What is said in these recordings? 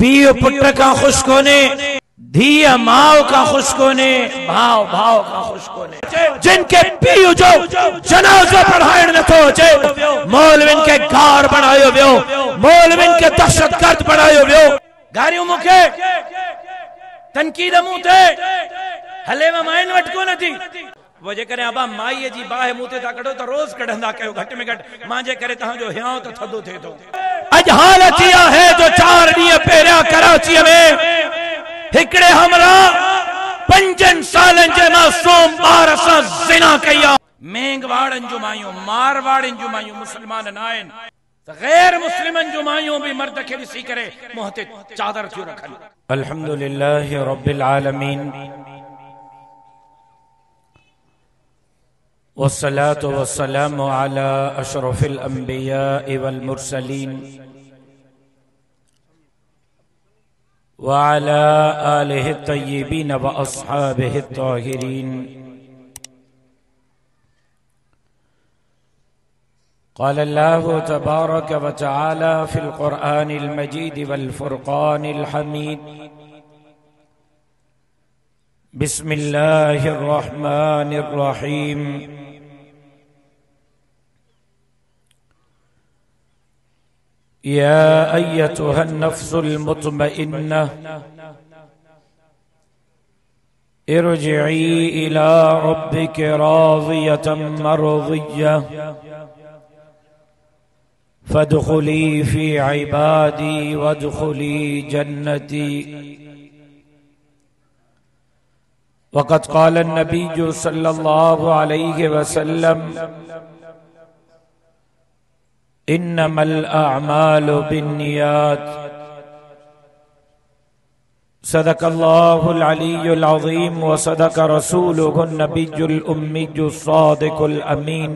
PO put का खुश कोने, धीअ माओ का खुश कोने, भाव भाव का खुश कोने। जिनके पीओ जो जनाज़ो पढ़ाइण नथो अचे, मौलविन के गार बनायो वियो, मौलविन के दहशतगर्द बनायो वियो। गारियूं मूंखे तनकीद मूं ते हले माइन वटि कोन थी। वो जेकर अबा माई जी बाह मुंह ते था कढो तो रोज कढंदा कयो, घट में घट मां जे करे तहां जो हियां तो थदो थे तो। अज हालत इहा है जो 4 ॾींहं पहिरियां कराची में हिकड़े हमरा 5 सालन जे मासूम ॿार सां ज़िना कया। मेंगवाड़न जो मायूं, मारवाड़न जो मायूं मुसलमान न आहिन, गैर मुस्लिमन जो मायूं भी मर्द के ॾिसी करे मुंह ते चादर थियूं रखन। अल्हम्दुलिल्लाहि रब्बिल आलमीन वस्सलातु वस्सलामु अला अशरफिल अंबिया वल मुरसलीन व अला आलिहि तय्यिबीन व अस्हाबिहि ताहिरीन। क़ाल अल्लाहु तबारक व तआला फिल क़ुरआनिल मजीद वल फुरक़ानिल हमीद। बिस्मिल्लाहिर रहमानिर रहीम। या अय्यतुहन नफ्सुल मुतमइन्नह इरजिई इला रब्बिक राज़ियतम मरज़िय्यह फदखुली फी इबादी वदखुली जन्नती। वक़द क़ाल नबी सल्लल्लाहु अलैहि वसल्लम इन्नमल अअमालु बिन्नियात। सदक़ल्लाहुल अलीयुल अज़ीम व सदक़ रसूलुहुन नबियुल उम्मियुस सादिकुल अमीन।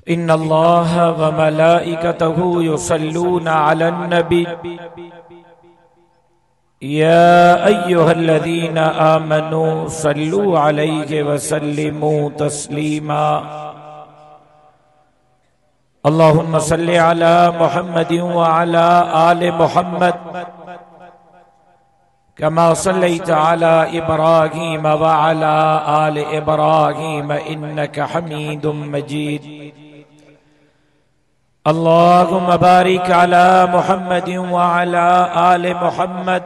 इन्नल्लाह व मलाइकतहु युसल्लूना अलन नबी या अय्युहल्लज़ीना आमनू सल्लू अलैहि व सल्लिमू तस्लीमा। अल्लाहुम्मा सल्लि अला मुहम्मदिन व अला आलि मुहम्मद कमा सल्लैता अला इब्राहीम व अला आलि इब्राहीम इन्नका हमीदुम मजीद। अल्लाहुम्मा बारिक अला मुहम्मदिन व अला आलि मुहम्मद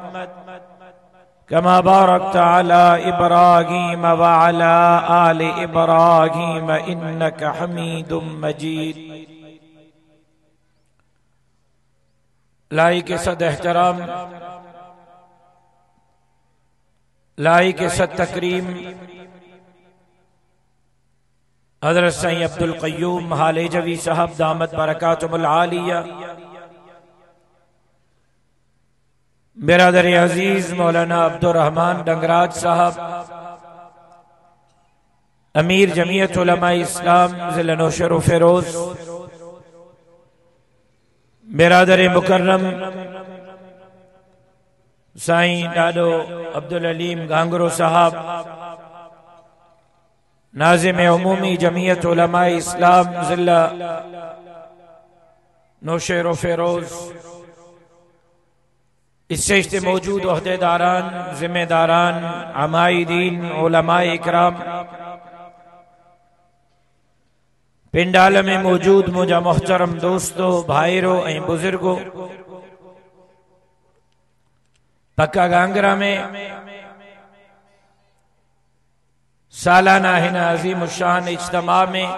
कमा बारकता अला इब्राहीम व अला आलि इब्राहीम इन्नका हमीदुम मजीद। लाइक सद एहतराम, लाइक सद तकरीम हज़रत सईद अब्दुल क़य्यूम हालेजवी साहब दामत बरकातुहुल आलिया, बिरादर अजीज मौलाना अब्दुर्रहमान डंगराज साहब, अमीर जमीयत उलमा इस्लाम ज़िला नौशेर फेरोज, बिरादर मुकर्रम साईं डाडो अब्दुल अलीम गांगरो साहब, नाज़िम उमूमी जमीयत उलमा इस्लाम ज़िला नौशेर फेरोज, इस स्टेज पे मौजूद ओहदेदारान, जिम्मेदारान, अमायदीन, उलमाए इकराम, पिंडाल में मौजूद मुझा मोहतरम दोस्तों, भाईरो ए बुजुर्गो, पक्का गांगरा में सालाना हिन अजीम शान इज्तिमा में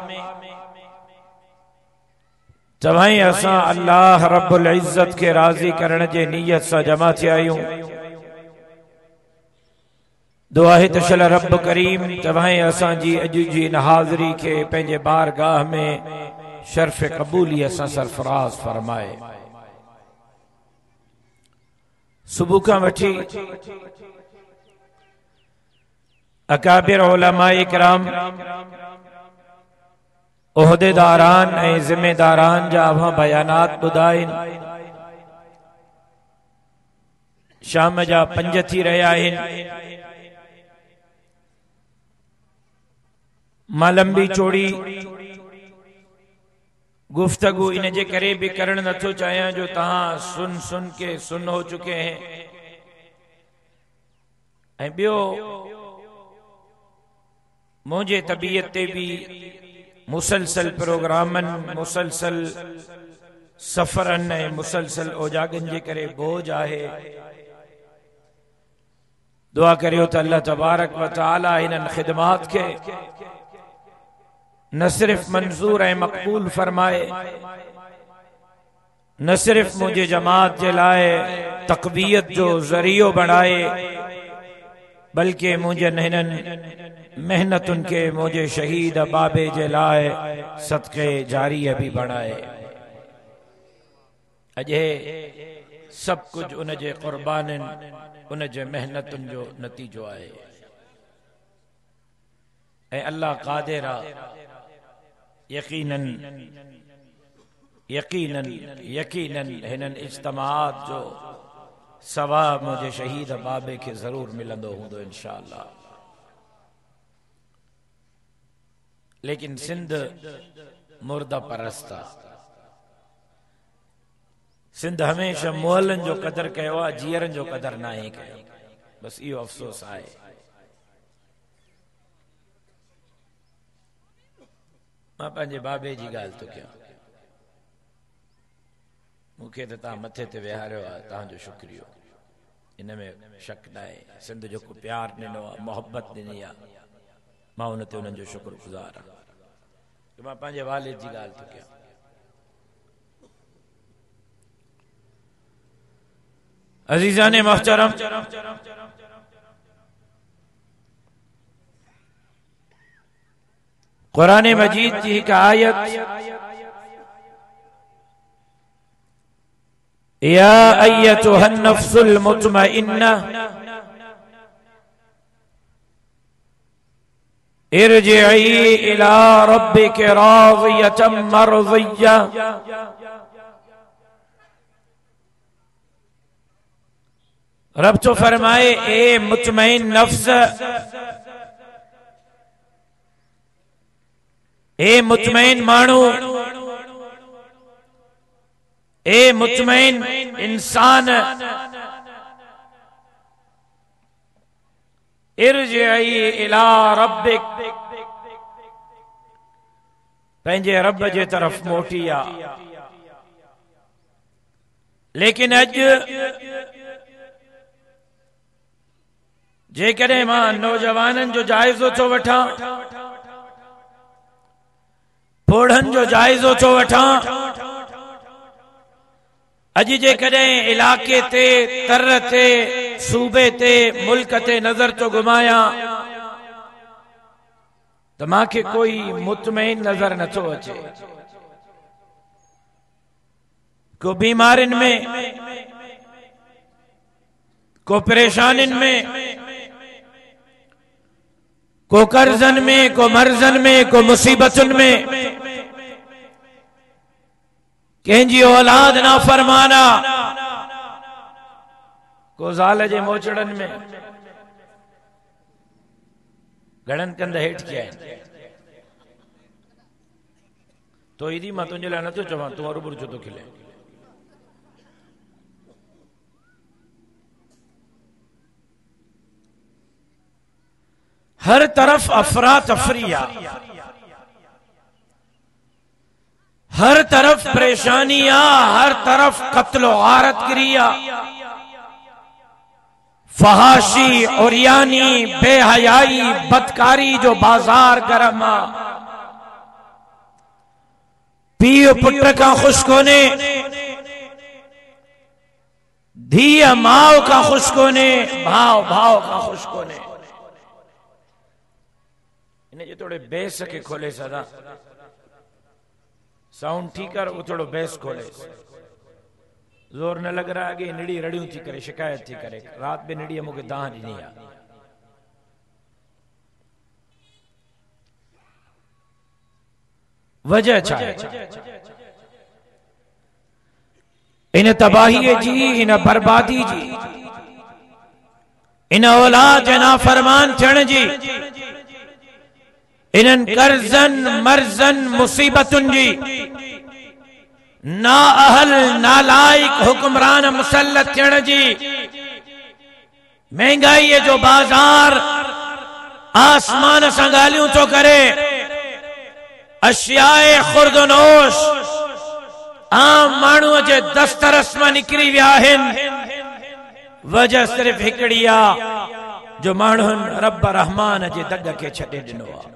तवाई असां अल्लाह रब्बुल इज्जत के राजी करण जे नियत से जमा थिया आहियूं। दुआ है तशल रब करीम तवाई असां जी अज जी इन हाज़री के पंहिंजे बारगाह में शर्फ कबूली असां सरफराज फरमाए। सुबह का वठी अकाबिर उलमाए इकराम, ओहदेदारान ए जिम्मेदारान जा अवां बयानात बुधाइन। शाम जा 5 थी रहा आहिनि। मां लंबी चौड़ी गुफ्तगू इन जे करे भी करण नथो चाहियां जो तहां सुन सुन के सुन हो चुके हैं। ऐं ॿियो मुझे तबीयत ते भी मुसलसल प्रोग्रामन, मुसलसल सफरन ऐं मुसलसल ओजागन जे करे बोझ आहे। दुआ करियो त अल्लाह तबारक व तआला इन्हनि खिदमात के न सिर्फ मंजूर ऐं मकबूल फरमाए, न सिर्फ मुझे जमात जे लाए तकबीयत जो जरियो बनाए, बल्कि मुझे हिननि मेहनतुन के मुझे शहीद बाबे जे लाए सदके जारी भी बनाए। अजे सब कुछ उन जे कुर्बानन, उन जे मेहनतुन जो नतीजो आहे। ऐं अल्लाह कादिर आहे। यकीनन यकीनन यकीनन हिननि इज्तमाअत जो सवाब मुझे शहीद बाबे के जरूर मिलंदो हूंदो इंशाअल्लाह। लेकिन सिंध मुर्दा परस्ता, सिंध हमेशा मुअलन जो कदर कयो आहे, जीअरन जो कदर ना ही कयो। बस इहो अफ़सोस आहे। मां पंहिंजे बाबे जी ॻाल्हि थो कयां। मूंखे त तव्हां मथे ते विहारियो आहे, तव्हांजो शुक्रियो, इन में शक न आहे। सिंध जो को प्यार ॾिनो आहे, मोहब्बत ॾिनी आहे, मां उन ते उन्हनि जो शुक्रगुज़ार आहियां। मां पंहिंजे वालिद जी ॻाल्हि थो कयां। अज़ीज़ान मोहतरम, कुरान मजीद की एक आयत, या अय्यतुहन नफ्सुल मुतमइन्ना इरजिई इला रब्बिक राज़ियतम मर्ज़िय्या। रब तो फरमाए, ए मुतमईन नफ्स, ए मुतमईन मानू, ए मुतमईन इंसान, इरजिई इला रब्बिक, पंहिंजे रब जे तरफ मोटी आ। लेकिन अज जेकॾहिं मां नौजवाननि जो जाइज़ो थो वठां, पोढ़नि जो जाइज़ो थो वठां, अॼु जेकॾहिं इलाके ते, तर ते, सूबे ते, मुल्क ते नज़र तो घुमाया तो मांखे कोई मुतमईन नज़र नथो अचे। को बीमारिन में, को परेशानिन में, को कर्जन में, को मर्जन में, को मुसीबतुन में, कंहिंजी औलाद ना फरमाना, को ज़ाल जे मोचड़न में, घणन कंद हेठ किया है। तो ईदी मां तुंहिंजे लाइ नथो चवां, तूं अरुबुर छो थो खिले। हर तरफ अफरा तफरिया, हर तरफ परेशानियां, हर तरफ कत्ल गारत गिरिया, फहाशी, ओरियानी, बेहयाई, बदकारी जो बाजार गरमा, पीउ पुट का खुश कोने, धीअ माओ का खुश कोने, भाव भाव का खुश कोने। इन जे थोड़े बेस के खोले सदा, साउंड ठीक कर, वो थोड़ो बेस खोले। जोर न लग रहा है कि निड़ी रड़ियों थी करे, शिकायत थी करे, रात में निड़ी मुझे दाह नहीं आ। वजह छा है? इन तबाही जी, इन बर्बादी जी, इन औलाद जना फरमान थियण जी, इनन कर्जन मर्जन मुसीबतुन जी, ना अहल नालाइक हुक्मरान मुसल्लत थियण जी, महंगाई जो बाजार आसमान सां ॻाल्हियूं थो करे, अशियाए खुर्दनोश आम माण्हूअ जे दस्तरस मां निकिरी विया आहिनि। वजह सिर्फ हिकिड़ी आहे जो माण्हुनि रब रहमान जे दग खे छॾे ॾिनो आहे।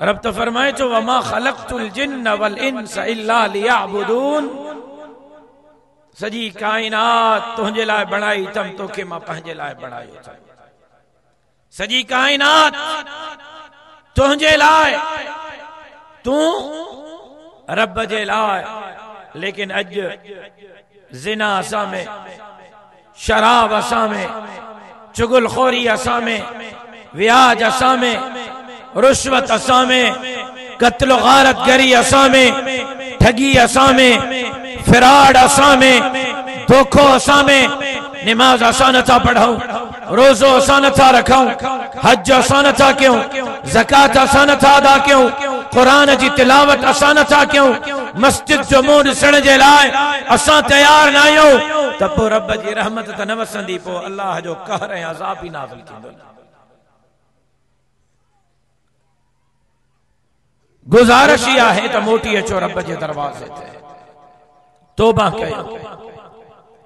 रब तो फरमाए थो वमा ख़लक़तुल जिन्न वल इंस इल्ला लियअबुदून, सॼी काइनात तुंहिंजे लाइ बणाई अथमि, तोखे मां पंहिंजे लाइ बणायो अथमि। सॼी काइनात तुंहिंजे लाइ, तूं रब जे लाइ। लेकिन अॼु ज़िना असां में, शराब असां में, चुगलखोरी असां में, व्याज असां में, रुश्वत असां में, कत्ल गारतगरी असां में, ठगी असां में, फिराड असां में, धोखो असां में। नमाज असां नथा पढ़ूं, रोज़ो असां नथा रखूं, हज असां नथा कयूं, ज़कात असां नथा अदा कयूं, कुरान जी तिलावत असां नथा कयूं, मस्जिद जो मुंहुं ॾिसण जे लाइ असां तैयार न आहियूं, त पोइ रब जी रहमत त न वसंदी, पोइ अल्लाह जो कहर ऐं अज़ाब ई नाज़िल थींदो। गुज़ारिश ई आहे त मोटी अचो रब जे दरवाज़े ते, तौबा कयो,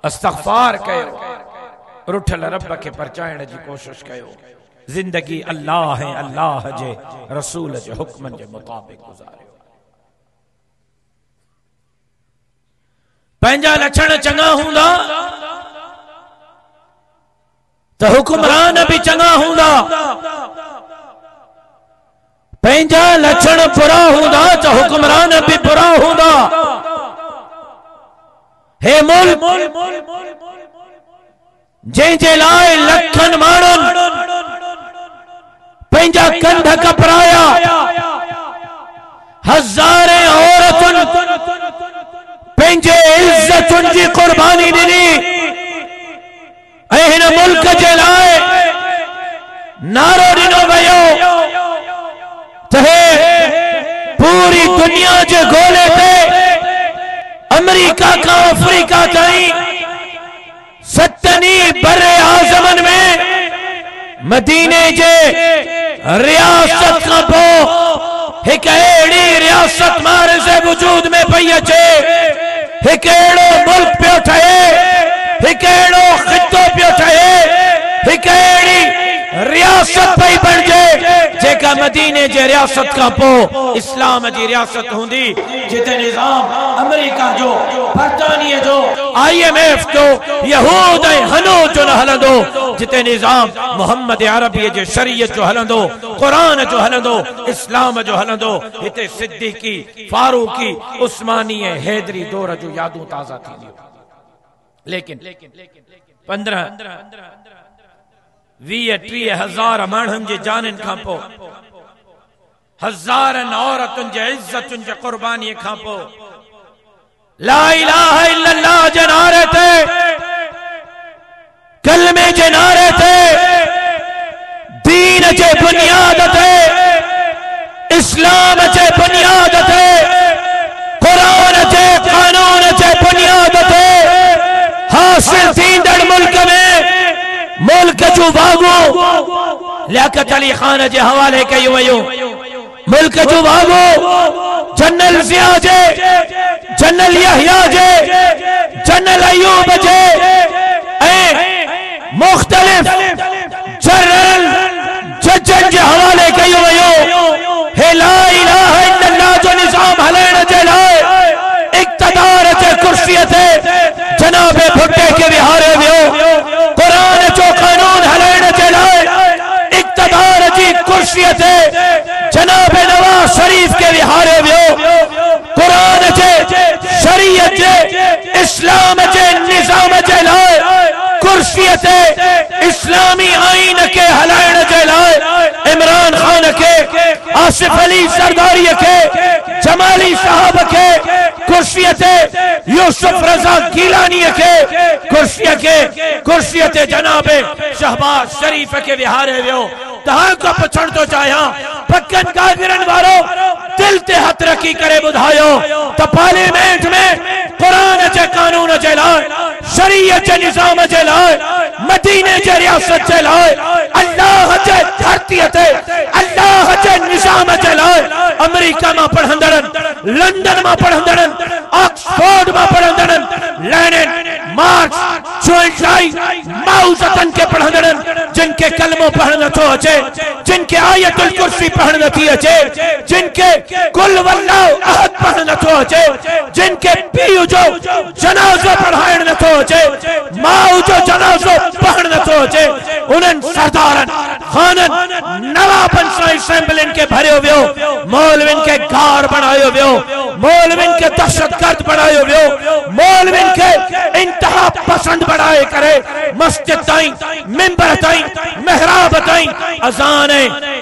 इस्तग़फ़ार कयो, रुठल रब खे परचाइण जी कोशिश कयो। जिंदगी अल्लाह ऐं अल्लाह जे रसूल जे हुक्मनि जे मुताबिक़ गुज़ारियो। पंहिंजा लक्षण चङा हूंदा त हुक्मरान बि चङा हूंदा, पंहिंजा लक्षण बुरा हूंदा त हुक्मरान बि बुरा हूंदा। हे मुल्क जंहिंजे लाइ लखनि माण्हुनि पंहिंजा कंध कपराया, हज़ारे औरतुनि पंहिंजे इज़्ज़तुनि जी कुर्बानी ॾिनी, ऐं हिन मुल्क जे लाइ नारो ॾिनो वियो त पूरी दुनिया जे गोले ते अमेरिका खां अफ्रीका ताईं सतनी बरे आज़मन में मदीने जे रियासत खां पोइ हिकु अहिड़ी रियासत मारिज़े वजूद में पई अचे, हिकु अहिड़ो मुल्क पियो ठहे, हिकु अहिड़ो ख़ितो पियो ठहे, हिकु अहिड़ी रियासत पई बणिजे जेका मदीने जे रियासत खां पोइ इस्लाम जी रियासत हूंदी, जिते निज़ाम अमेरिका जो, बरतानिया जो, IMF जो, यहूद ऐं हनूद जो न हलंदो, जिते निज़ाम मोहम्मद अरबी जे शरीयत जो हलंदो, कुरान जो हलंदो, इस्लाम जो हलंदो। हिते सिद्दीकी, फारूकी, उस्मानी ऐं हैदरी दौर जो यादूं ताज़ा थींदियूं। लेकिन 15-20-30 हज़ार माण्हुनि जी जाननि खां पोइ, हज़ारनि औरतुनि जे इज़्ज़तुनि जे क़ुर्बानीअ खां पोइ, ला इलाहा इल्लल्लाह जे नारे ते, कलमे जे नारे ते, दीन जे बुनियाद ते, इस्लाम जे बुनियाद ते, कुरान जे कानून जे बुनियाद ते हासिल थींदड़ मुल्क में मुल्क जो बागो लियाकत अली खान जे हवाले कयो वियो। मुल्क जो बागो जनरल ज़िया जे, जनरल यहया जे, जनरल अयूब जे ऐं मुख्तलिफ जनरल जजन जे हवाले कयो वियो। हे ला इलाहा इल्लल्लाह जो निज़ाम हलाइण जे लाइ इक़्तिदार जे कुर्सीअ ते जनाबे भुट्टे खे विहारे वियो। कुरान जो कानून हलाइण जे लाइ इक़्तिदार जी कुर्सीअ ते जनाबे नवाज शरीफ के विहारे वियो। कुरान जे, शरीयत जे, इस्लाम जे निज़ाम जे लाइ कुर्सीअ ते इस्लामी आइन के हलाइण जे लाइ इमरान खान के, आसिफ अली सरदारी के, जमाली साहब के कुर्सीअ ते, यूसुफ रज़ा गीलानी के कुर्सीअ ते जनाबे शहबाज शरीफ के विहारे वियो। तहां को पुछण तो चाहियां, पक्कन काफिरन वारो दिल ते हथ रखी करे बुधायो तो पार्लियामेंट में कुरान के कानून के लाए, शरीयत के निजाम के लाए, मदीने के रियासत के लाए, अल्लाह के धरती ते अल्लाह के निजाम के लाए अमेरिका में पढ़ंदड़न, लंदन में पढ़ंदड़न, ऑक्सफोर्ड में पढ़ंदड़न, लेनिन, मार्क्स, चोइलाई, माओ ज़ेडुंग के पढ़ंदड़न, जिनके कलमों पढ़न तो अचे, जिनके आयतुल कुर्सी पढ़न थी अचे, जिनके कुल वल्लाहु अहद पढ़न तो अचे, जिनके पीउ जो जनाज़ो पढ़ाइण नथो अचे, माओ जो जनाज़ो पढ़ण नथो अचे, उन्हनि सरदारन, खानन, नवाबन सां असेंबलिन के भरियो वियो, मौलविन के गार बनायो वियो, मौलविन के दहशतगर्द बनायो वियो, मौलविन के इंतहा पसंद बनाए करे मस्जिद ताईं, मिंबर ताईं, मेहराब ताईं, अज़ान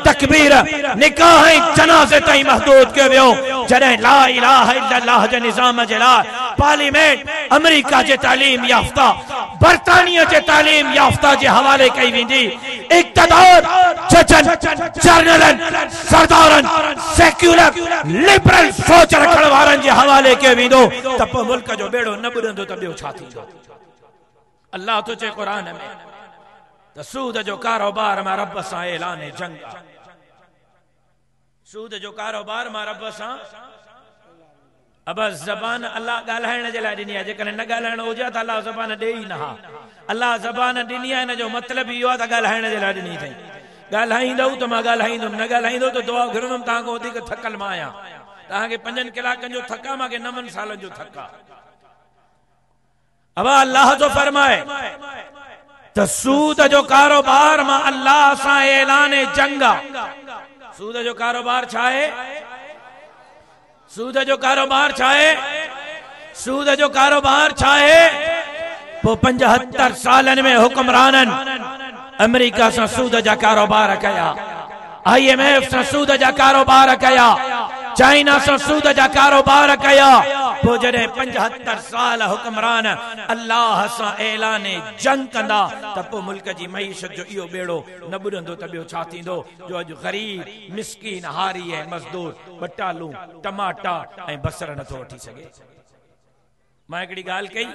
तकबीर, निकाह जनाज़े ताईं महदूद कयो वियो। जॾहिं ला इलाहा इल्लल्लाह जे निज़ाम जे लाइ पार्लियामेंट अमेरिका जे तालीम याफ्ता, बरतानिया जे तालीम याफ्ता जे हवाले कई वेंदी, इक़्तिदार जजन, जर्नलन, सरदारन, सेक्युलर लिबरल सोच रखण वारनि जे हवाले कयो वेंदो त पोइ मुल्क जो बेड़ो न बुॾंदो त ॿियो छा थींदो। अल्लाह तो चए क़ुरान में त सूद जो कारोबार मां रब सां ऐलान जंग, सूद जो कारोबार मां रब सां। अब ज़बान अल्लाह ॻाल्हाइण जे लाइ ॾिनी आहे, जेकॾहिं न ॻाल्हाइणो हुजे त अल्लाह ज़बान ॾे ई न हा। अल्लाह ज़बान ॾिनी आहे, हिन जो मतिलबु इहो आहे त ॻाल्हाइण जे लाइ ॾिनी अथई। ॻाल्हाईंदव त मां ॻाल्हाईंदुमि, न ॻाल्हाईंदव त दुआ घुरंदुमि, तव्हां खां वधीक थकल मां आहियां। तव्हांखे 5 कलाकनि जो थका, मूंखे 9 सालनि जो थका। अब अल्लाह जो फरमाए त सूद जो कारोबार मां अल्लाह सां ऐलान जंग। सूद जो कारोबार छा आहे? सूद जो कारोबार छा आहे? सूद जो कारोबार छा आहे? पोइ 75 सालनि में हुक्मराननि अमेरिका सां सूद जा कारोबार कया, IMF सां सूद जा कारोबार कया, चाइना सां सूद जा कारोबार कया। पोइ जॾहिं 75 साल हुक्मरान अल्लाह सां ऐलान जंग कंदा त पोइ मुल्क जी मईशत जो इहो बेड़ो न बुॾंदो त ॿियो छा थींदो। जो अॼु ग़रीब, मिस्कीन, हारी ऐं मज़दूर बटालू, टमाटा ऐं बसर नथो वठी सघे। मां हिकिड़ी ॻाल्हि कई,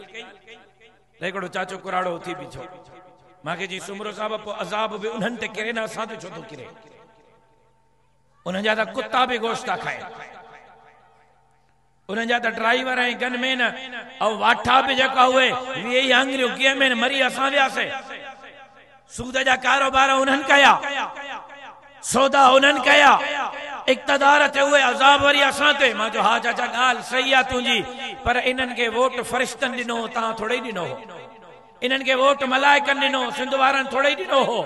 हिकिड़ो चाचो कुराड़ो उथी बीठो, मूंखे जी सुमरो साहब पोइ अज़ाब बि उन्हनि ते किरे न, असां ते छो थो किरे? उन्हनि जा त कुत्ता बि गोश्त था खाइनि, उन्हनि जा त ड्राइवर ऐं गनमैन ऐं वाठा बि जेका उहे 20 आङरियूं कीअं में मरी असां वियासीं। सूद जा कारोबार उन्हनि कया, सौदा उन्हनि कया, इक़्तिदार ते उहे अज़ाब वरी असां ते। मां जो हा चाचा ॻाल्हि सही आहे तुंहिंजी, पर इन्हनि खे वोट फ़रिश्तनि ॾिनो, तव्हां थोरे ई ॾिनो हो। इन्हनि खे वोट मलाइकनि ॾिनो, सिंध वारनि थोरे ई ॾिनो हो।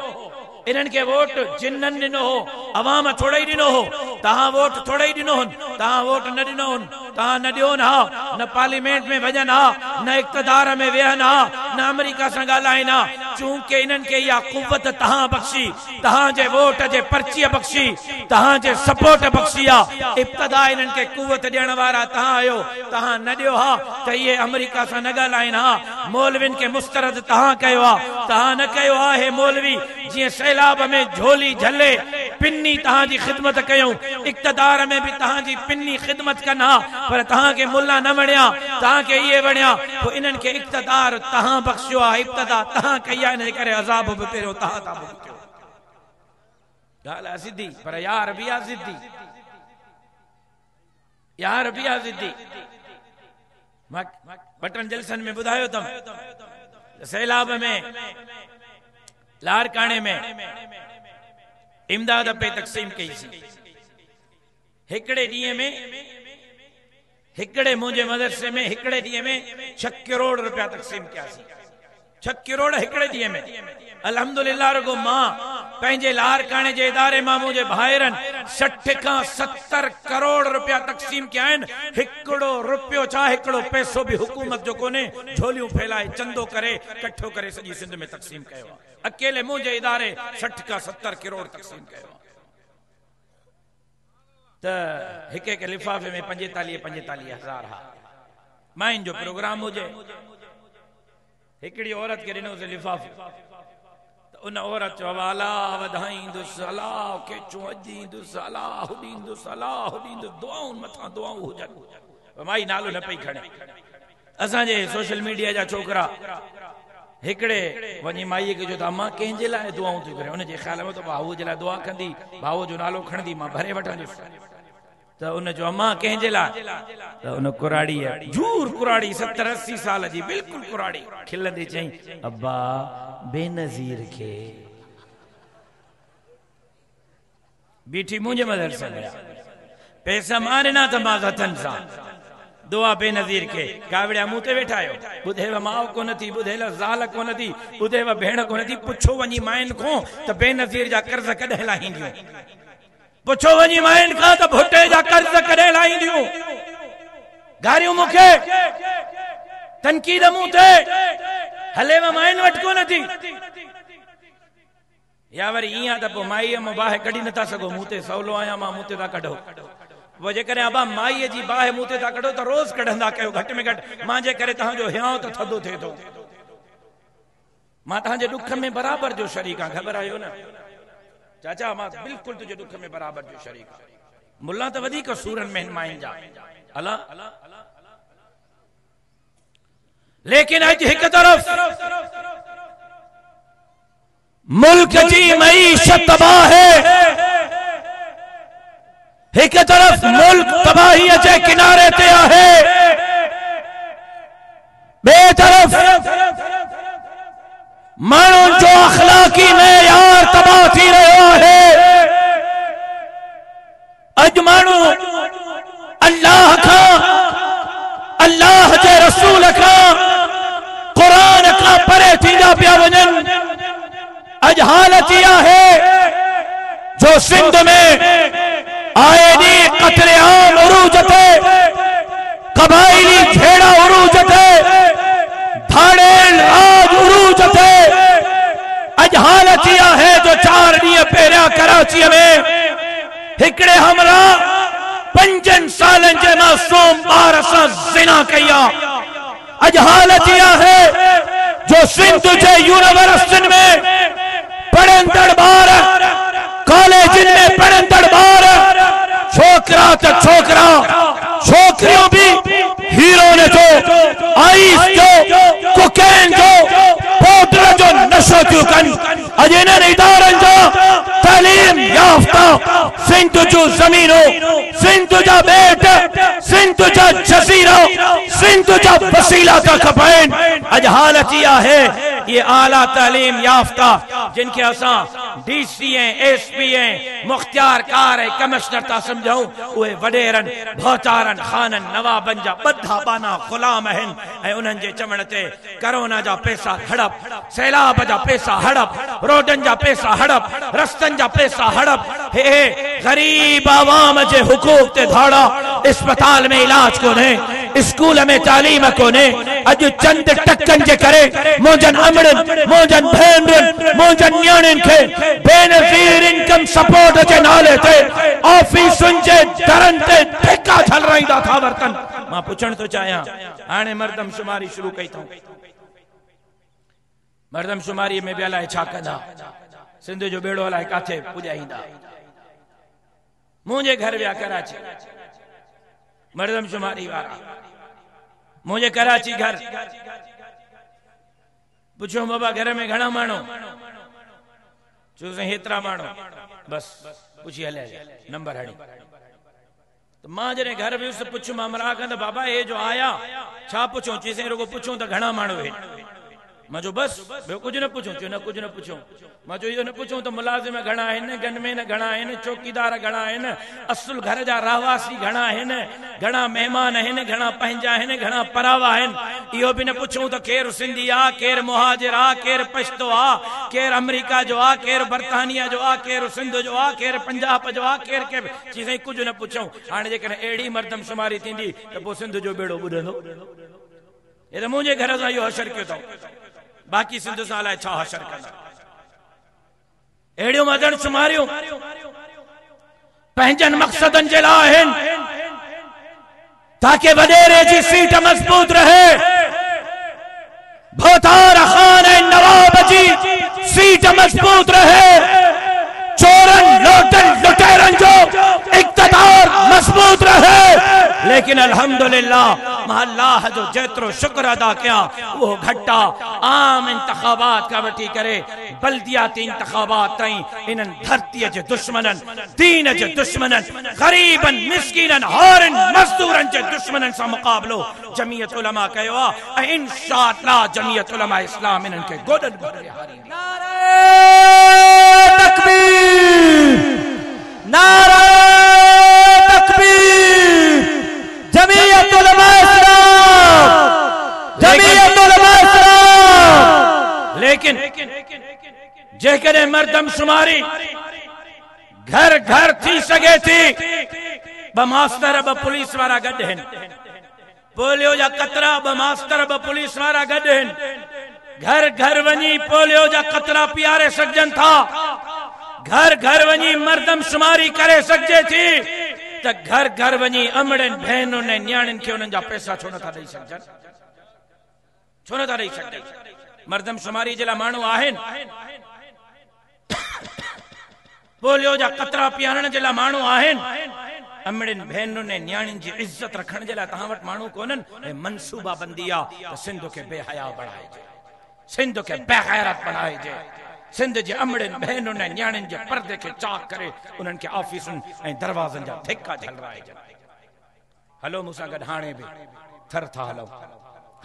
इन्हनि खे वोट जिन्ननि ॾिनो हो, अवाम थोरे ई ॾिनो हो। तव्हां वोट थोरे ई ॾिनो हुन, तव्हां वोट न ॾिनो हुन, तव्हां न ॾियो हा, न पार्लियामेंट में वञनि हा, न इक़्तिदार में वेहनि हा, न अमेरिका सां ॻाल्हाइनि हा। चूंकि इन्हनि खे इहा कुवत तव्हां बख़्शी, तव्हांजे वोट जे पर्चीअ बख़्शी, तव्हांजे सपोर्ट बख़्शी आहे। इब्तिदा इन्हनि खे कुवत ॾियण वारा तव्हां आहियो, तव्हां न ॾियो हा त इहे अमेरिका सां न ॻाल्हाइनि हा। मौलविन खे मुस्तरद तव्हां कयो आहे, तव्हां न कयो आहे। हे मौलवी जीअं सैलाब में झोली झले, पिन्नी तव्हांजी ख़िदमत कयूं, इक़्तिदार में बि तव्हांजी पिन्नी ख़िदमत कनि हा, पर तव्हांखे मुल्ला न वणिया, तव्हांखे इहे वणिया। पोइ इन्हनि खे इक़्तिदार तव्हां बख़्शियो आहे, इब्तिदा तव्हां कई आहे, इन जे करे अज़ाब बि पहिरियों तव्हां था भुगतियो। ॻाल्हि आहे सिधी, पर यार बि आहे ज़िद्दी, यार बि आहे ज़िद्दी। मां 2 जलसनि में ॿुधायो अथमि, सैलाब में लारकाणे में इमदाद पे तक़सीम कई सी। हिकिड़े ॾींहं में, हिकिड़े मुंहिंजे मदरसे में हिकिड़े ॾींहं में 6 करोड़ रुपया तक़सीम कयासीं। 6 करोड़ हिकिड़े ॾींहं में। अल्हम्दुलिल्लाह रुगो मां पंहिंजे लारकाणे जे इदारे मां मुंहिंजे भाइरनि 60 खां 70 करोड़ रुपया तक़सीम कया आहिनि। हिकिड़ो रुपयो छा, हिकिड़ो पैसो बि हुकूमत जो कोन्हे। झोलियूं फैलाए, चंदो करे, कठो करे सॼी सिंध में तक़सीम कयो आहे। अकेले मुंहिंजे इदारे 60 खां 70 करोड़ तक़सीम कयो आहे। त हिक लिफ़ाफ़े में 45 हज़ार हा। माइन जो प्रोग्राम हुजे, हिकिड़ी औरत खे ॾिनोसीं लिफ़ाफ़ो, त उन औरत जो हवाला वधाईंदुसि अलाह के चुअजींदुसि अलाह हुॾींदुसि अलाह हुॾींदुसि दुआउनि मथां दुआऊं हुजनि माई नालो न पई खणे असांजे सोशल मीडिया जा छोकरा हिकड़े वञी माईअ खे जो त मां कंहिंजे लाइ दुआऊं थी करे हुनजे ख़्याल में त भाऊ जे लाइ दुआ कंदी भाऊ जो नालो खणंदी मां भरे वठंदुसि त उन जो अम्मा कंहिंजे लाइ त उन कुराड़ी झूर कुराड़ी 70-80 साल जी बिल्कुलु कुराड़ी खिलंदी चई अब्बा बेनज़ीर खे बीठी मुंहिंजे मदरसे में पैसा मारे ना त मां हथनि सां दुआ बेनज़ीर के कावड़िया मुंह ते वेठा आयो ॿुधेव माउ कोन थी ॿुधेव ज़ाल कोन थी ॿुधेव भेण कोन थी पुछो वञी माइन खां त बेनज़ीर जा कर्ज़ कॾहिं लाहींदियूं पुछो वञी माइन खां त भुट्टे जा कर्ज़ कॾहिं लाहींदियूं गारियूं मूंखे तनकीद मुंह ते हलेव माइन वटि कोन थी या वरी ईअं त पोइ माईअ मां बाहि कढी नथा सघो मुंह ते सवलो आहियां मां मुंह ते था कढो वो जेकॾहिं अबा माईअ जी बाहि मुंह ते था कढो त रोज़ कढंदा कयो घटि में घटि मां जे करे तव्हांजो हियांव त थधो थिए थो मां तव्हांजे ॾुख में बराबरि जो शरीक आहियां ख़बर आयो न चाचा मां बिल्कुलु तुंहिंजे ॾुख में बराबरि जो शरीक आहियां मुल्ला त वधीक सूरनि में माइन जा अला लेकिन अॼु हिकु तरफ़ मुल्क जी मईशत तबाह है एक तरफ मुल्क तबाही जे किनारे ते आहे बे तरफ माण्हुनि जो अखलाकी मेयार तबाह थी रहियो आहे अॼु माण्हू अल्लाह खां अल्लाह जे रसूल खां क़ुरान खां परे थींदा पिया वञनि अॼु हालत इहा है जो सिंध में आए दी कतले आम उरूज थे कबाइली छेड़ा उरूज थे भाड़ेल राज उरूज थे अज हालत यह है जो 4 ॾींहं पहिरियां कराची में हिकड़े हमला 5 सालन जे मासूम ॿार सां ज़िना कई अज हालत यह है जो सिंध जे यूनिवर्सिटियुनि में पढ़ंदड़ ॿार कॉलेजन में पढ़ंदड़ ॿार छोकरा तो छोकरा छोकरियों भी हीरो ने जो आइस जो कोकेन जो पाउडर जो नशो थियूं कनि अॼु इन्हनि इदारनि जो तालीम याफ्ता सिंध जो ज़मीनों सिंध जा ॿेट सिंध जा जज़ीरा सिंध जा वसीला था खपनि अॼु हालत इहा है ये आला तालीम याफ्ता जिनके असां DC SP Mukhtiar car commissioner था समझूं उहे वडेरन भौतारन खानन नवाबन जा बद्धा बाना गुलाम आहिनि ऐं उन्हनि जे चवण ते कोरोना जा पैसा हड़प सैलाब जा पैसा हड़प रोडन जा पैसा हड़प रस्तन जा पैसा हड़प हे गरीब आवाम जे हुकूक ते धाड़ा अस्पताल में इलाज कोने स्कूल में तालीम कोने अॼु चंद टकन जे करे मोजन अमड़न मोजन भेनरन मोजन न्याणिन खे बेनज़ीर इनकम सपोर्ट जे नाले ते ऑफिसुन जे दरन ते ठेका झलराईंदा था वरतन मां पुछण तो चाहियां हाणे मर्दमशुमारी शुरू कई अथऊं मर्दमशुमारी में बि अलाए छा कंदा सिंध जो बेड़ो अलाए काथे पुॼाईंदा मुंहिंजे घर विया कराची मर्दमशुमारी वारा मुझे कराची घर पूछो बाबा घर में घणा माण्हू चो हेतिरा माण्हू बस पुछी हले नंबर हणी तो मां जॾहिं घर वियुसि पुछ मां मरा कंदा बाबा ये जो आया छा पुछो चईं रुगो पुछो त घणा माण्हू आहिनि मां जो बस ॿियो कुझु न पुछो चयो न कुझु न पुछो मां जो इहो न पुछो त मुलाज़िम घणा आहिनि गनमेन घणा आहिनि चौकीदार घणा आहिनि असुल घर जा रहवासी घणा आहिनि घणा महिमान आहिनि घणा पंहिंजा आहिनि घणा परावा आहिनि इहो बि न पुछो त केरु सिंधी आहे केरु मुहाजिर आहे केरु पश्तो आहे केरु अमेरिका जो आहे केरु बर्तानिया जो आहे केरु सिंध जो आहे केरु पंजाब जो आहे केरु केरु चीज़ कुझु न पुछूं हाणे जेकॾहिं अहिड़ी मर्दमशुमारी थींदी त पोइ सिंध जो बेड़ो ॿुधंदो हे त मुंहिंजे घर सां इहो हशर कयो अथऊं बाकी सिंध सां अलाए छा हशर कंदा अहिड़ियूं मर्दमशुमारियूं पंहिंजनि मक़सदनि जे लाइ आहिनि ताकि वडेरे जी सीट मजबूत रहे भोतार खान नवाब जी सीट रीढ़ मजबूत रहे, चोरन लोटन लुटेरन जो इक़्तिदार मजबूत रहे। लेकिन अल्हम्दुलिल्लाह अल्लाह जो जेतरो शुक्र अदा किया वो घटा आम इंतखाबात का वठी करे बल्दियाती इंतखाबात ताईं इन धरती जे दुश्मनन, दीन जे दुश्मनन, गरीबन, मिस्कीनन, हारन, मजदूरन जे दुश्मनन से मुकाबलो जमीयत उलमा कयो आ। इंशाअल्लाह जमीयत उलमा इस्लाम इनन के गोदन भरे हारी। नारे तकबीर, नारे तकबीर, जमीयत उलमा इस्लाम, जमीयत उलमा इस्लाम। लेकिन जेकॾहिं मर्दम शुमारी घर घर थी सके थी, ब मास्टर ब पुलिस वारा गॾु आहिनि, पोलियो जा कतरा ब मास्टर ब पुलिस वारा गॾु आहिनि, घर घर वञी पोलियो जा कतरा पीआरे सघजनि था, घर घर वञी मर्दम शुमारी करे सघजे थी, त घर घर वञी अमड़नि भेनरुनि ऐं न्याणियुनि खे उन्हनि जा पैसा छो नथा ॾेई सघजनि, छो नथा ॾेई सघजनि? मर्दम शुमारी जे लाइ माण्हू आहिनि, पोलियो जा कतरा पीआरण जे लाइ माण्हू आहिनि, अमड़िन भेनरुनि ऐं न्याणियुनि जी इज्जत रखण जे लाइ तव्हां वटि माण्हू कोन्हनि। ऐं मनसूबा बंदी आहे त सिंध खे बेहया बणाइजे, सिंध खे बेगैरत बणाइजे, सिंध जे अमड़िन भेनरुनि ऐं न्याणियुनि जे पर्दे खे चाक करे उन्हनि खे ऑफिसुनि ऐं दरवाज़नि जा धिका झलराइजनि। हलो मूंसां गॾु हाणे बि थर था हलूं,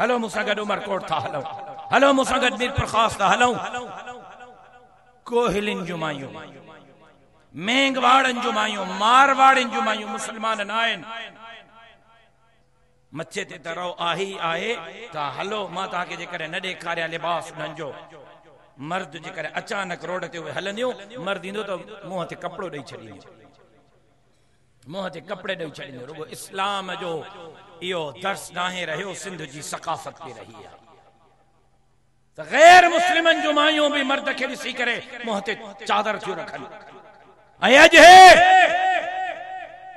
हलो मूंसां गॾु उमरकोट था हलूं, हलो मूंसां गॾु मीर प्रखास था हलूं। कोहिलिन जूं मायूं, मेंगवाड़नि जूं मायूं, मारवाड़िन जूं मायूं मुसलमान न आहिनि। मथे ते त रहो आहे आहे त हलो, मां तव्हांखे जेकॾहिं न ॾेखारिया लिबास उन्हनि जो, मर्द जेकॾहिं अचानक रोड ते उहे हलंदियूं, मर्द ईंदो त मुंहं ते कपिड़ो ॾेई छॾींदो, मुंहं ते कपिड़े ॾेई छॾींदो। रुगो इस्लाम जो इहो दर्स नाहे रहियो, सिंध जी सकाफ़त बि रही आहे त गैर मुस्लिमनि जूं मायूं बि मर्द खे ॾिसी करे मुंहं ते चादर थियूं रखनि। ऐं अॼु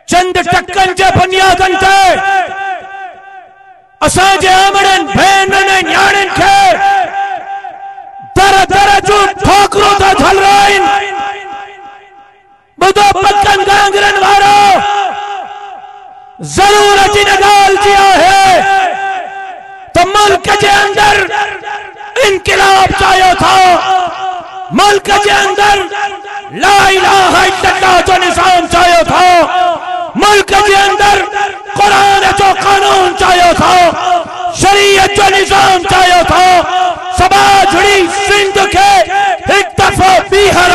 चंद टकनि जे बुनियादनि ते असांजे अमड़नि भेनरुनि ऐं न्याणियुनि खे दर दर जूं ठोकरूं था झलराइनि। ॿुधो पकनि गांगरनि वारो, ज़रूरत इन ॻाल्हि जी आहे त मुल्क जे अंदर इनकलाब चाहियो था, मुल्क जे अंदर ला इलाहा इल्लल्लाह जो निज़ाम चाहियो था, मुल्क जे अंदर कुरान जो कानून चाहियो था, शरीयत जो निज़ाम चाहियो था। समाजड़ी सिंध के एक दफा बीहर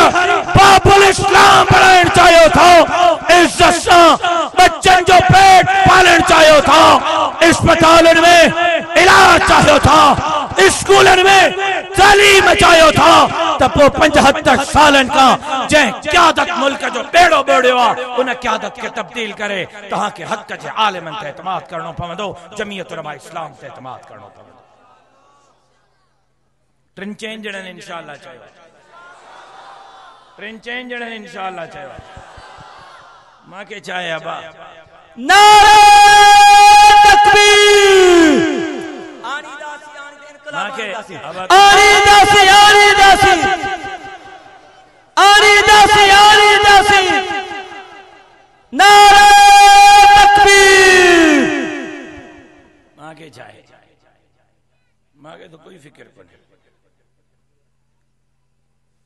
बाबुल इस्लाम बनाइण चाहियो था, इज्जत से बच्चन जो पेट पालण चाहियो था, अस्पतालन में इलाज चाहियो था, स्कूलन में तालीम चाहियो था। त पोइ 75 सालन का जंहिं क़यादत मुल्क जो बेड़ो बेड़ियो आहे, उन क़यादत खे तब्दील करे तव्हांखे हक़ जे आलिमनि ते एतमाद करणो पवंदो, जमीयत उलमा इस्लाम ते एतमाद करणो पवंदो। टिन चइनि ॼणनि इंशाअल्लाह चयो, टिन चइनि ॼणनि इंशाअल्लाह चयो। मूंखे छा आहे अबा? नारे तकबीर, आनी दासी, आनी इनकलाब, आनी दासी, आनी दासी, आनी दासी, आनी दासी, आनी दासी। नारे तकबीर। मूंखे छा आहे? मूंखे तो कोई फिक्र कोन्हे,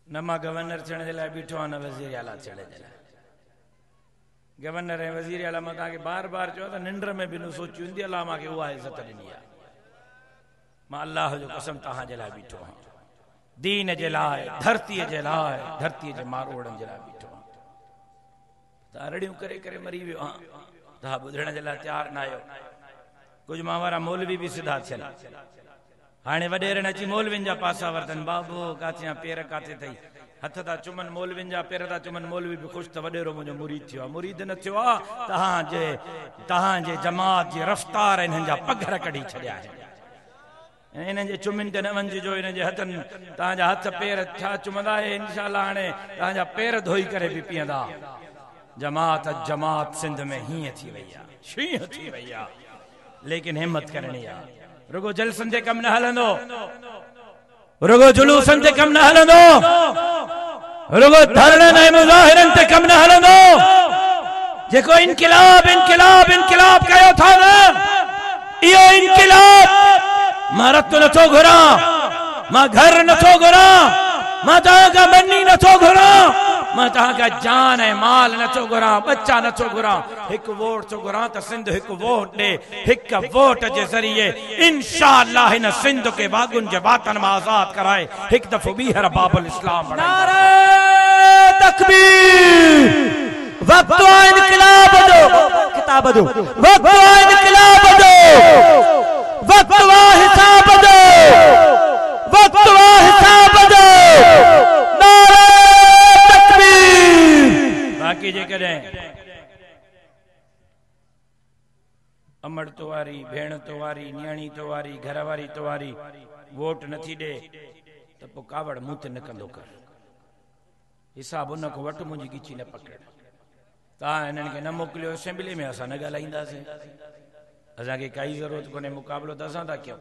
न मां गवर्नर थियण जे लाइ बीठो आहियां, न वज़ीर आला थियण जे लाइ। गवर्नर ऐं वज़ीर आला मां तव्हांखे बार बार चयो त निंड में बि न सोची हूंदी, अलाह मूंखे उहा इज़त ॾिनी आहे। मां अल्लाह जो कसम तव्हांजे लाइ बीठो आहियां, दीन जे लाइ, धरतीअ जे लाइ, धरतीअ जे मारोड़नि जे लाइ बीठो आहियां। तव्हां रड़ियूं करे करे मरी वियो आहियां, तव्हां ॿुधण जे लाइ तयारु न आहियो। कुझु मां वारा मौलवी बि सिधा थियनि, हाणे वॾेरनि अची मौलवियुनि जा पासा वरितनि, बाबू काथे पेर काथे अथई, हथ था चुमनि मौलवियुनि जा, पेर था चुमनि, मौलवी बि ख़ुशि त वॾेरो मुंहिंजो मुरीद थियो आहे। मुरीद न थियो आहे, तव्हांजे जमात जी रफ़्तार हिननि जा पघर कढी छॾिया आहिनि। इन्हनि जे चुमिन ते न वञिजो, इन्हनि जे हथनि, तव्हांजा हथ पेर छा चुमंदा, इंशाअल्लाह हाणे तव्हांजा पेर धोई करे बि पीअंदा। जमात सिंध में हीअं थी वई आहे, शींहं थी वई आहे। लेकिन हिम्मत करणी आहे, रुगो जलसन जे कम न हलंदो। रुगो जुलूसन ते कम न हलंदो, रुगो धरणन ऐं मुज़ाहिरन ते कम न हलंदो। जेको इनकिलाब इनकिलाब इनकिलाब कयो था न, इहो इनकिलाब मां रत नथो घुरां, मां घर नथो घुरां, मां तव्हांखां बनी नथो घुरां, मां तव्हांखां जान ऐं माल नथो घुरां, बच्चा नथो घुरां। हिकु वोट थो घुरां त सिंध हिकु वोट ॾे। हिकु वोट जे ज़रिए इंशाअल्लाह हिन सिंध खे वागुनि जे बातन मां आज़ाद कराए हिकु दफ़ो ॿीहर बाबुल इस्लाम नारे तकबीर। वक्त आहे इनकलाब जो, किताब जो वक्त आहे इनकलाब जो, वक्त आहे हिसाब जो, वक्त आहे हिसाब जो। नारे तकबीर। बाक़ी जेकॾहिं अमड़ तो वारी, भेण तो वारी, न्याणी तो वारी, घर वारी तो वारी वोट नथी ॾे त पोइ कावड़ मूं ते न कंदो कर। हिसाब उन को वटि, मुंहिंजी गिची न पकड़। तव्हां हिननि खे न मोकिलियो असेंबली में, असां न ॻाल्हाईंदासीं। असांखे काई ज़रूरत कोन्हे, मुक़ाबिलो त असां था कयूं।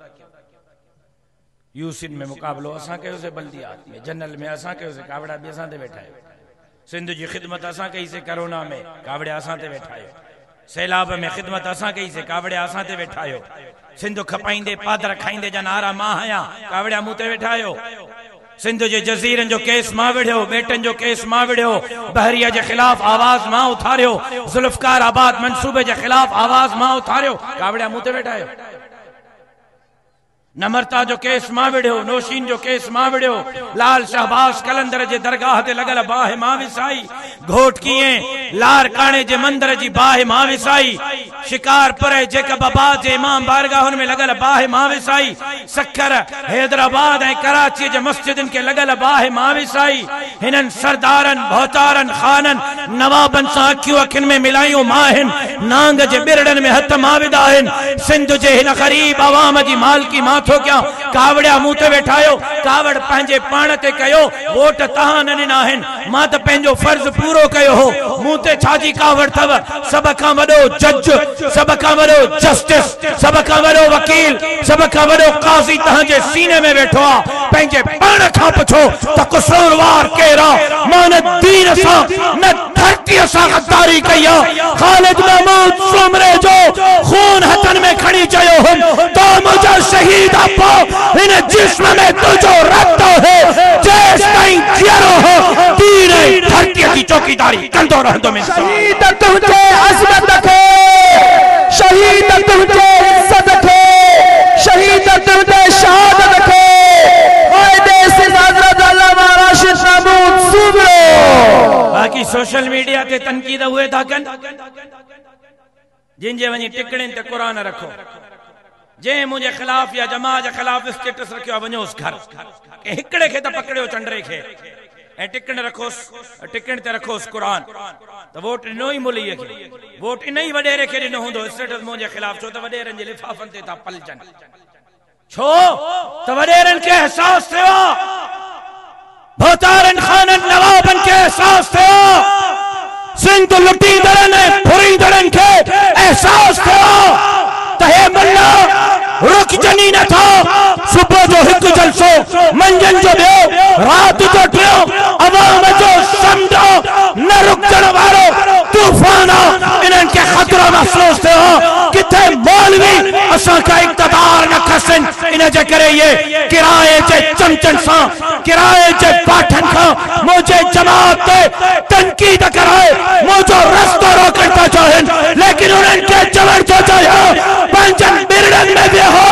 यूसिन में मुक़ाबिलो असां कयोसीं, बल्दियात में, जनरल में असां कयोसीं, कावड़ा बि असां ते वेठा आहियो। सिंध जी ख़िदमत असां कईसीं, कोरोना में कावड़िया असां ते वेठा आहियो। सैलाब में ख़िदमत असां कईसीं, कावड़िया असां ते वेठा आहियो। सिंध खपाईंदे पादर खाईंदे जा नारा मां आहियां, कावड़िया मूं ते वेठा आहियो। सिंध जे जज़ीरनि जो केस मां विढ़ियो, बेटनि जो केस मां विढ़ियो, बहरिया जे ख़िलाफ़ आवाज़ मां उथारियो, ज़ुल्फ़कार आबाद मंसूबे जे ख़िलाफ़ आवाज़ मां उथारियो, कावड़िया मूं ते वेठा आहियो। नम्रता जो केस मां विढ़ियो, नौशीन जो केस मां विढ़ियो, लाल शहबाज कलंदर जे दरगाह ते लॻल बाहि मां विसाई, घोट कीअं लारकाणे जे मंदर जी बाहि मां विसाई, शिकारपुर जेकबाबाद जे इमाम बारगाहुनि में लॻल बाहि मां विसाई, सखर हैदराबाद ऐं कराची जे मस्जिदनि खे लॻल बाहि मां विसाई। हिननि सरदारनि, भौतारनि, ख़ाननि, नवाबनि सां अखियूं अखियुनि में मिलायूं मां आहिनि, नांग जे बिरड़नि में हथ मां विधा आहिनि। सिंध जे हिन ग़रीब आवाम जी मालकी मां थो कयां, कावड़िया मूं ते वेठा आहियो। कावड़ पंहिंजे पाण ते कयो, वोट तव्हां न ॾिना आहिनि, मां त पंहिंजो फर्ज़ पूरो कयो हो। मूं ते छाजी कावड़ अथव? सभ खां वॾो जज, सभ खां वॾो जस्टिस, सभ खां वॾो वकील, सभ खां वॾो काज़ी तव्हांजे सीने में वेठो आहे। पंहिंजे पाण खां पुछो त कसूरवार केरु आहे? मां न दीन सां न धरतीअ सां गद्दारी कई आहे। ख़ालिद महमूद सुमरे जो खून हथनि में खणी चयो हुन, तो मुंहिंजा शहीद आपो हिन जिस्म में तुझो रत है, जेस ताईं जियरो हो दीन ऐं धरतीअ जी चौकीदारी कंदो रहंदो। शहीद तुंहिंजे अज़मत खे, शहीद तुंहिंजे इज़्ज़त खे, शहीद तुंहिंजे शहादत खे। बाक़ी सोशल मीडिया ते तनकीद उहे था कनि जिन जे वञी टिकड़नि ते क़ुरान रखो। जंहिं मुंहिंजे ख़िलाफ़ या जमात जे ख़िलाफ़ स्टेटस रखियो आहे, वञोसि घर, हिकिड़े खे त पकड़ियो चंडरे खे ऐं टिकण रखोसि, टिकण ते रखोसि क़ुरान। त वोट ॾिनो ई मुलीअ खे, वोट इन ई वॾेरे खे ॾिनो हूंदो स्टेटस मुंहिंजे ख़िलाफ़, छो त वॾेरनि जे लिफ़ाफ़नि ते था पलजनि, छो त वॾेरनि खे एहसास थियो, भोतारनि ख़ाननि नवाबनि खे एहसास थियो, सिंध लुटींदड़नि ऐं फुरींदड़नि खे एहसास थियो त हे मुल्ला रुकजनी नथा। सुबुह जो हिकु जलसो, मंझंदि जो ॿियो, राति जो टियों, अवाम जो समुंडो न रुकजण वारो तूफ़ान आहे। इन्हनि खे ख़तरो महसूस थियो, किथे मौलवी असांखां इक़्तिदार न खसनि। इन जे करे इहे किराए जे चमचनि सां, किराए जे पाठनि खां मुंहिंजे जमात ते तनकीद कराए मुंहिंजो रस्तो रोकण था चाहिनि, लेकिन उन्हनि खे चवण थो चाहियां, पंहिंजनि बिरड़नि में वेहो,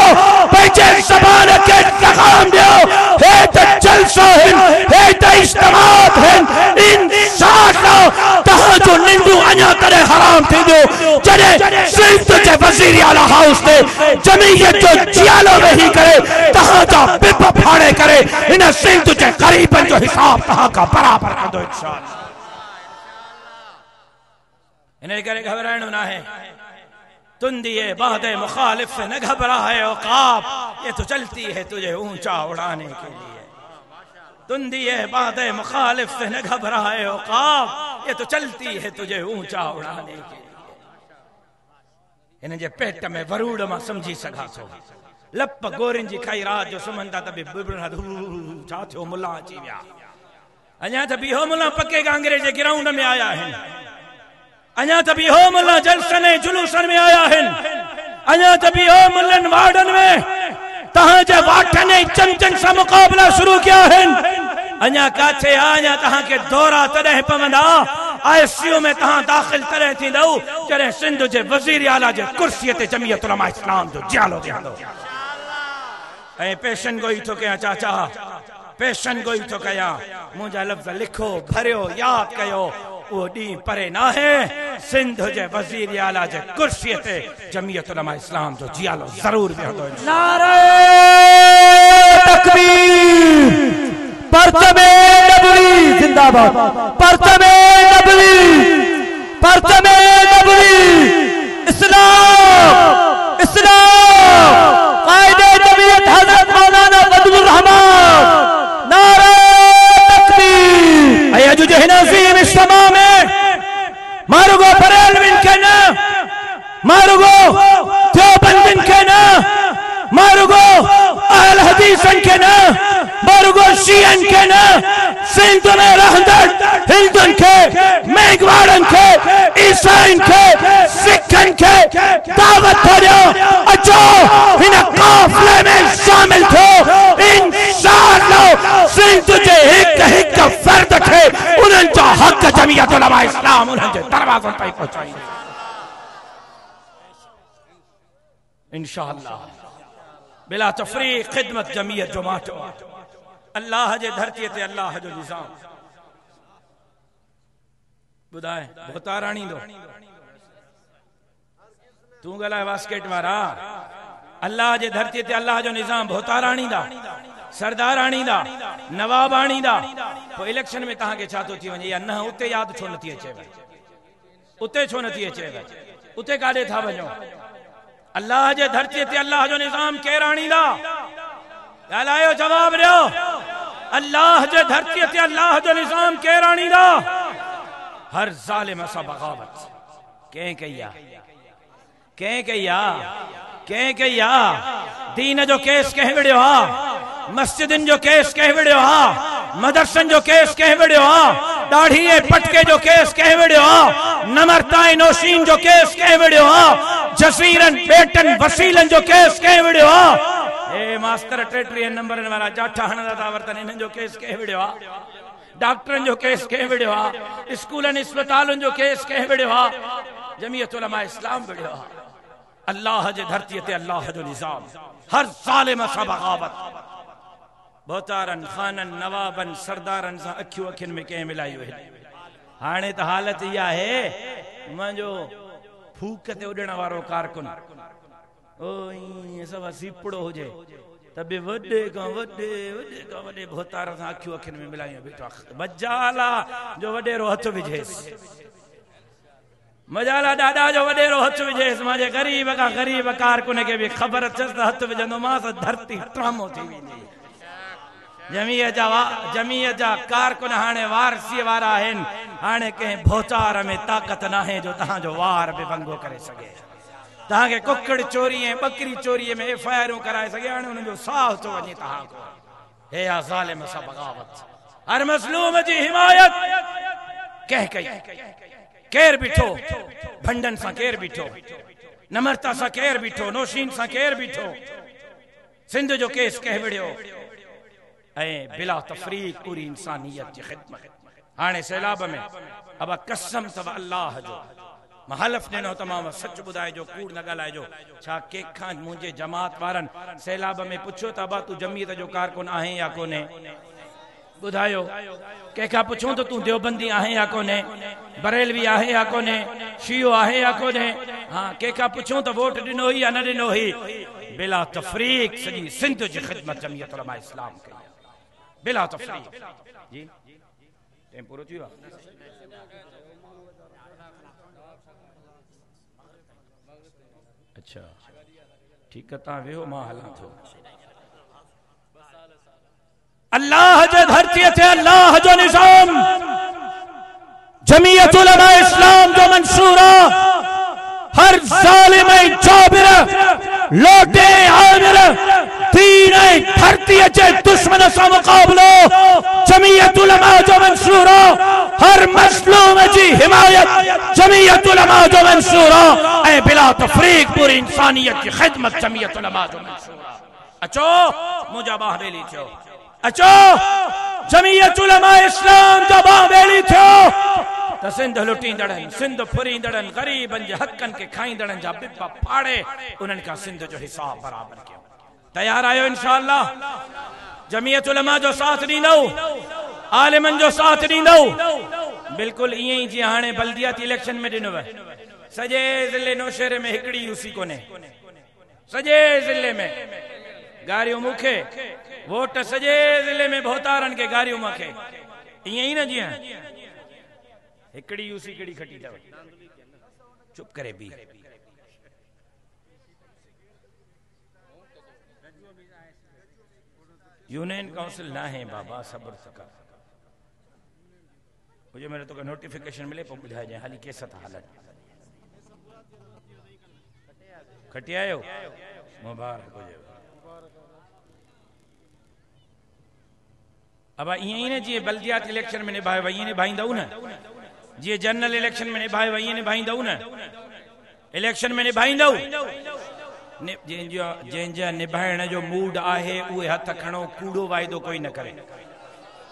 पंहिंजे ज़बान खे लगाम ॾियो। हे त जलसो आहिनि, हे त इज्तिमात आहिनि। इंशाअल्लाह तव्हांजो निंडूं अञा तॾहिं हराम थींदो जॾहिं सिंध जे वज़ीर आला हाउस ते जमीयत जो जियालो वेही करे तव्हांजा बिप फाड़े करे हिन सिंध जे ग़रीबनि जो हिसाब तव्हां खां बराबरि कंदो इंशाअल्लाह। इन करे घबराइणो न आहे। तुंदिए बादे मुखालिफ से न घबरा है औकाब, ये तो चलती है तुझे ऊंचा उड़ाने के लिए। तुंदिए बादे मुखालिफ से न घबरा है औकाब, ये तो चलती है तुझे ऊंचा उड़ाने के लिए। इन जे पेट में वरूड़ मां समझी सघां थो, लप गोरिन जी खाई रात जो सुमंदा तबे बुबड़ा छा थियो मुल्ला अची विया अञा त बीहो मुल्ला पक्के कांग्रेस जे ग्राउंड में आया है अञा त बीहो मुल्ला जलसन ऐं जुलूसन में आया है अञा त बीहो मुल्लन वार्डन में तहां जे वाठन ऐं चमचन सां मुकाबला शुरू किया है अञा काथे अञा तहां के दौरा तॾहिं पवंदा आईसीयू में तहां दाखिल तॾहिं थींदव जॾहिं सिंध जे वज़ीर आला जे कुर्सीअ ते जमीयत उलमा इस्लाम जो जियालो थियंदो ऐं पेशन गोई थो कयां चाचा पेशन गोई थो कयां मुंहिंजा लफ़्ज़ लिखो भरियो यादि कयो वो ॾींहुं परे न है सिंध जे वज़ीर आला जे कुर्सीअ ते जमीयत उलमा इस्लाम जो जियालो ज़रूर वेहंदो नारे तकबीर परचमे नबवी जिंदाबाद परचमे नबवी इस्लाम इस्लाम कायदे जमीयत हज़रत मौलाना फजलुर रहमान नारे तकबीर अया जो नज़ीम इज्तिमा में मारुगो बरेलविन के न मारुगो देवबंदिन के न मारुगो अहल हदीसन के न मारुगो शियन के न सिंध में रहंदड़ हिंदुन के मेघवाड़न के ईसाइन के सिखन के दावत भरियो अचो हिन काफिले में शामिल थो इंशाअल्लाह सिंध जे हिक हिक फर्द के उन्हनि जो हक जमीयत उलमा इस्लाम उन्हनि जे दरवाज़न ताईं पहुचाईंदो इंशाअल्लाह बिला तफरीक खिदमत जमीयत जो माटो अल्लाह जे धरती ते अल्लाह जो निजाम बुधाए भोताराणी दो तू गलाए बास्केट वारा अल्लाह जे धरती ते अल्लाह जो निजाम भोताराणी दा सरदाराणी दा नवाबाणी दा तो इलेक्शन में तहां के छा तो थी वने या न उते याद छो नथी अचे उते छो नथी अचे उते काडे था वणो अल्लाह जे धरती ते अल्लाह जो निजाम केराणी दा ॻाल्हायो जवाब ॾियो अल्लाह जे धरती ते अल्लाह जो निजाम केराणी दा हर ज़ालिम सां बगावत कंहिं कई आ दीन जो केस कंहिं विड़ियो आ मस्जिदन जो केस कंहिं विड़ियो आ मदरसन जो केस कंहिं विड़ियो आ दाढ़ी ऐं पटके जो केस कंहिं विड़ियो आ नमरता ऐं नौशीन जो केस कंहिं विड़ियो आ जसीरन बेटन वसीलन जो केस कंहिं विड़ियो आ ए मास्टर 33 नंबरन वारा जाठा हणंदा था वरतन इन्हनि जो केस कंहिं विड़ियो आ डॉक्टरन जो केस कंहिं विड़ियो आ स्कूलन अस्पतालन जो केस कंहिं विड़ियो आ जमीयत उलमा इस्लाम विड़ियो आ अल्लाह जे धरती ते अल्लाह जो निजाम हर ज़ालिम सां बगावत बोतारन खानन नवाबन सरदारन सां अखियूं अखियुनि में कंहिं मिलायूं आहिनि हाणे त हालत इहा आहे मुंहिंजो फूक ते उॾण वारो कारकुन ओ ईअं सवा सीपड़ो हुजे त बि वॾे खां वॾे भोतार सां अखियूं अखियुनि में मिलायूं बीठो मजाला जो वॾेरो हथ विझेसि मजाला ॾाॾा जो वॾेरो हथ विझेसि मुंहिंजे ग़रीब खां ग़रीब कारकुन खे बि ख़बर अचेसि त हथ विझंदोमांसि धरती ट्रामो थी वेंदी जमीयत जा कारकुन हाणे वारसीअ वारा आहिनि हाणे कंहिं भोचार में ताक़त नाहे जो तव्हांजो वार बि भंगो करे सघे तव्हांखे कुकड़ चोरी ऐं बकरी चोरीअ में एफआईआरूं कराए सघे हाणे हुननि जो साह थो वञे तव्हां को हे आ ज़ालिम सां बगावत हर मज़लूम जी हिमायत कंहिं कई केर बीठो भंडन सां केर बीठो नम्रता सां केर बीठो नौशीन सां केर बीठो सिंध जो केस कंहिं विड़ियो ऐं बिला तफरीक पूरी इंसानियत जी खिदमत हाणे सैलाब में अब कसम तब अल्लाह जो मां हलफ ॾिनो तमामु सच ॿुधाइजो कूड़ न ॻाल्हाइजो छा कंहिंखां मुंहिंजे जमात वारनि सैलाब में पुछियो त अबा तूं जमीयत जो कारकुन आहे या कोन्हे ॿुधायो कंहिंखां पुछूं त तूं देवबंदी आहे या कोन्हे बरेलवी आहे या कोन्हे शियो आहे या कोन्हे हाँ कंहिंखां पुछूं त वोट ॾिनो हुई या न ॾिनो हुई बिला तफरीक सॼी सिंध जी ख़िदमत जमीयत उलमा इस्लाम कई बिला तफरीक जी टाइम पूरो थी वियो अच्छा ठीक है तव्हां वेहो मां हलां थो अल्लाह जे धरती ते अल्लाह जो निजाम जमीयत उलमा इस्लाम जो मंशूर हर ज़ालिम जाबिर लोटे आमिर दीन धरती अचे दुश्मन से मुकाबलो जमीयत उलमा जो मंसूरा हर मजलूम जी हिमायत जमीयत उलमा जो मंसूरा ऐ बिला तफरीक पूरी इंसानियत की खिदमत जमीयत उलमा जो मंसूरा अचो मुझा बाह बेली थियो अचो जमीयत उलमा इस्लाम जो बाह बेली थियो तो सिंध लुटींदड़न सिंध फुरींदड़न गरीबन जे हकन के खाईंदड़न जा बिपा फाड़े उन्हन का सिंध जो हिसाब बराबर कियो तैयार आयो इंशाअल्लाह जमीयत उलमा जो साथ दींदो आलिमन जो साथ दींदो बिल्कुल इए जी हाने बल्दियाती इलेक्शन में दिनो सजे जिले नौशहरे में हिकड़ी यूसी कोने सजे जिले में गारियों मुखे वोट सजे जिले में बहुतारन के गारियों मखे इए ही ना जी हिकड़ी यूसी कड़ी खटी था चुप करे भी यूनियन काउंसिल ना है बाबा सब्र कर मुझे मेरे तो का नोटिफिकेशन मिले पो बुझाए जाए हाली कैसा था हालत खटियायो मुबारक हो जाए अब इए ने जी बल्दियात इलेक्शन में निभाए वही निभाईंदऊ न जी जनरल इलेक्शन में निभाए वही निभाईंदऊ न इलेक्शन में निभाईंदऊ जंहिंजा निभाइण जो मूड आहे उहे हथ खणो कूड़ो वाइदो कोई न करे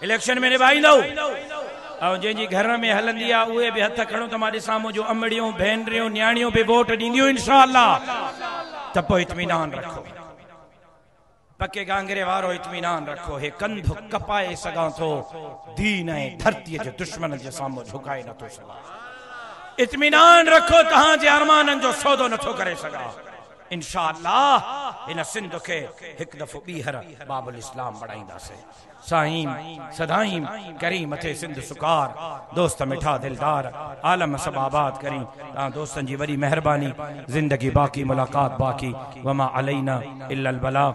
इलेक्शन में निभाईंदऊ और जंहिंजी घर में हलंदी आहे उहे भी हथ खणो त मां ॾिसां मुंहिंजो अमड़ियूं भेनरियूं न्याणियूं भी वोट ॾींदियूं इंशाअल्लाह त पोइ इत्मीनान रखो पक्के गांगरे वारो इत्मीनान रखो हे कंधो कपाए सगां थो दीन ऐं धरतीअ जे दुश्मन जे साम्हूं झुकाए नथो सघां इत्मीनान रखो तहां जे अरमाननि जो सौदो नथो करे सघां इंशाअल्लाह इन सिंध के एक दफो बीहर बाबुल इस्लाम बढ़ाईंदासीं साईं सदाईं करीम अथे सिंध सुकार दोस्त मिठा दिलदार आलम सब आबाद करी ता दोस्तन जी वरी मेहरबानी जिंदगी बाकी मुलाकात बाकी वमा अलैना इल्लल बला।